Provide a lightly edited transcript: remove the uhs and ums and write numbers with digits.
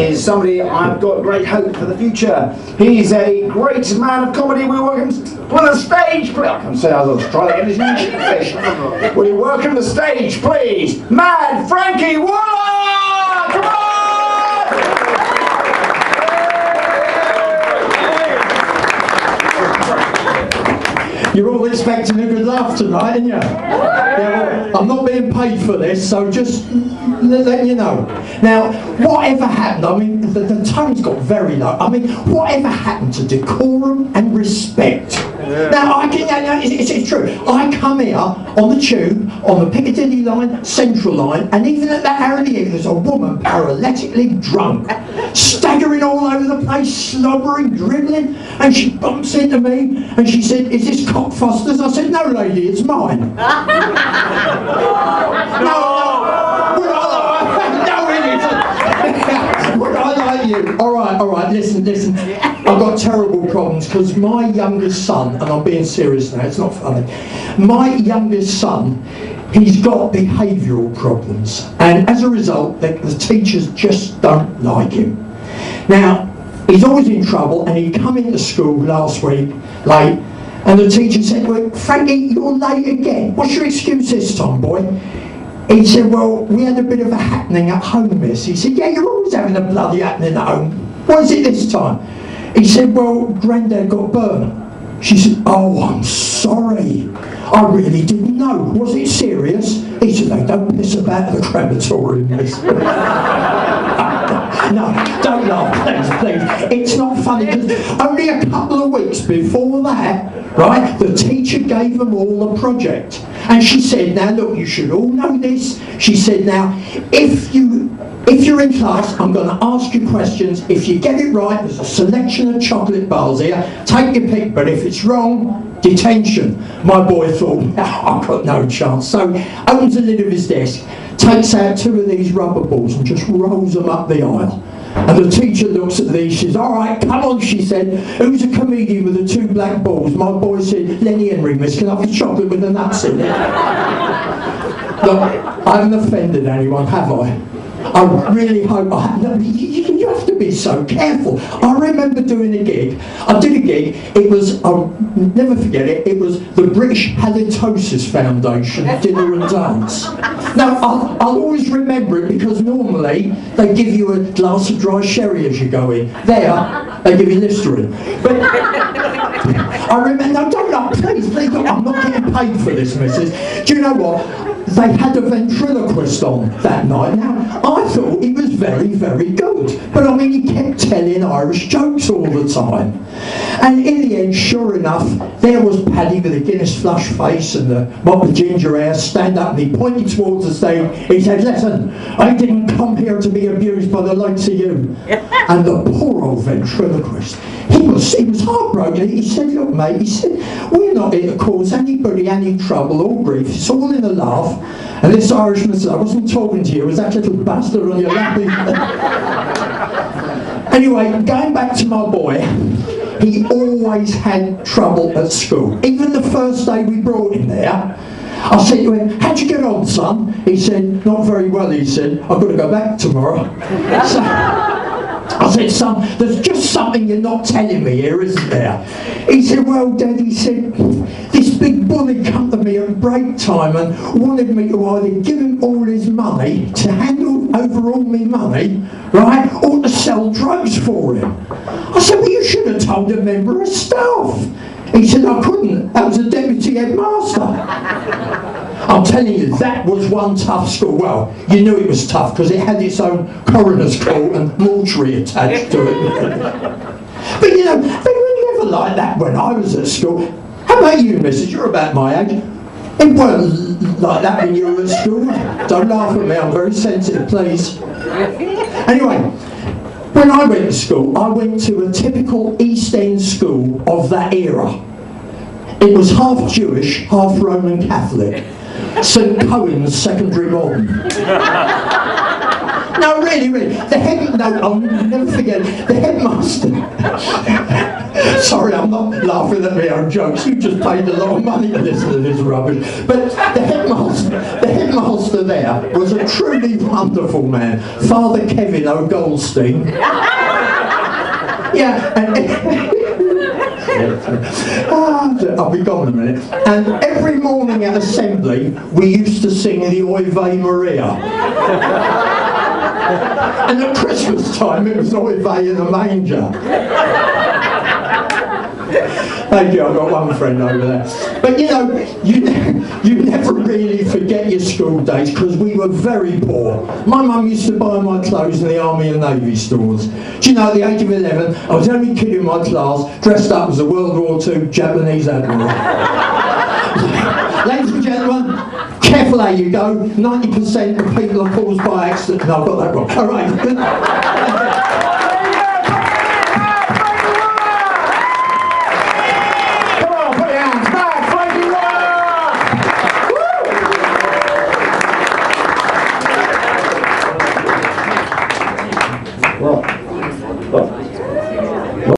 is somebody I've got great hope for the future. He's a great man of comedy. We welcome to the stage, please. I can say I was trying to get his English. We welcome the stage, please. Mad Frankie Warlock! Come on! You're all expecting a good laugh tonight, aren't you? Yeah, well, I'm not being paid for this, so just letting you know. Now, whatever happened, I mean, the tone's got very low. I mean, whatever happened to decorum and respect? Yeah. Now, it's true. I come here on the tube, on the Piccadilly line, Central line, and even at the Harrow there's a woman paralytically drunk, staggering all over the place, slobbering, dribbling, and she bumps into me, and she said, "Is this Cockfosters?" I said, "No, lady, it's mine." Would I like you? All right, listen. I've got terrible problems because my youngest son, and I'm being serious now, it's not funny, my youngest son, he's got behavioural problems, and as a result, the teachers just don't like him. Now, he's always in trouble, and he come into school last week late, and the teacher said, "Well, Frankie, you're late again. What's your excuse this time, boy?" He said, "Well, we had a bit of a happening at home, miss." He said, "Yeah, you're always having a bloody happening at home. What is it this time?" He said, "Well, Grandad got burnt." She said, "Oh, I'm sorry. I really didn't know. Was it serious?" He said, "They don't piss about at the crematorium, miss." No, don't laugh, please. It's not funny, because only a couple of weeks before that, right, the teacher gave them all a project. And she said, "Now look, you should all know this." She said, "Now, if you're in class, I'm going to ask you questions. If you get it right, there's a selection of chocolate bars here. Take your pick, but if it's wrong, detention." My boy thought, "I've got no chance." So opens the lid of his desk, takes out 2 of these rubber balls and just rolls them up the aisle. And the teacher looks at these, she says, "All right, come on," she said. "Who's a comedian with the 2 black balls?" My boy said, "Lenny Henry, miss, can I have a chocolate with the nuts in it?" Look, I haven't offended anyone, have I? I really hope I haven't. You have to be so careful. I remember doing a gig. I did a gig. It was, I'll never forget it, it was the British Halitosis Foundation dinner and dance. Now, I'll always remember it because normally they give you a glass of dry sherry as you go in. There, they give you Listerine. But I remember, no, don't laugh, please, I'm not getting paid for this, missus. Do you know what? They had a ventriloquist on that night. Now, I thought he was very, very good. But I mean, he kept telling Irish jokes all the time. And in the end, sure enough, there was Paddy with a Guinness flush face and the mop of ginger hair, stand up, and he pointed towards the stage. He said, "Listen, I didn't come here to be abused by the likes of you." And the poor old ventriloquist, he was heartbroken. He said, "Look, mate," he said, "we're not here to cause anybody any trouble or grief. It's all in a laugh." And this Irishman said, "I wasn't talking to you, it was that little bastard on your lap." Anyway, going back to my boy, he always had trouble at school. Even the first day we brought him there, I said to him, "How'd you get on, son?" He said, "Not very well," he said. "I've got to go back tomorrow." So, I said, "Son, there's just something you're not telling me here, isn't there?" He said, "Well, Dad," he said, "this big bully come to me at break time and wanted me to either give him all his money, to hand over all my money, right, or to sell drugs for him." I said, "Well, you should have told a member of staff." He said, "I couldn't, that was a deputy headmaster." I'm telling you, that was one tough school. Well, you knew it was tough because it had its own coroner's court and mortuary attached to it. But you know, they were never like that when I was at school. How about you, missus? You're about my age. It weren't like that when you were at school. Don't laugh at me, I'm very sensitive, please. Anyway, when I went to school, I went to a typical East End school of that era. It was half Jewish, half Roman Catholic. St. Cohen's Secondary Modern. No, really. I'll never forget it. The headmaster. Sorry, I'm not laughing at my own jokes. You just paid a lot of money to listen to this rubbish. But the headmaster there was a truly wonderful man, Father Kevin O'Goldstein. Yeah, and I'll be gone in a minute. And every morning at assembly, we used to sing the Oy Vey Maria. And at Christmas time, it was Oy Vey in the manger. Thank you, I've got one friend over there. But you know, you never really forget your school days because we were very poor. My mum used to buy my clothes in the Army and Navy stores. Do you know, at the age of 11, I was the only kid in my class dressed up as a World War II Japanese admiral. Ladies and gentlemen, careful how you go. 90% of people are caused by accident. No, I got that wrong. All right.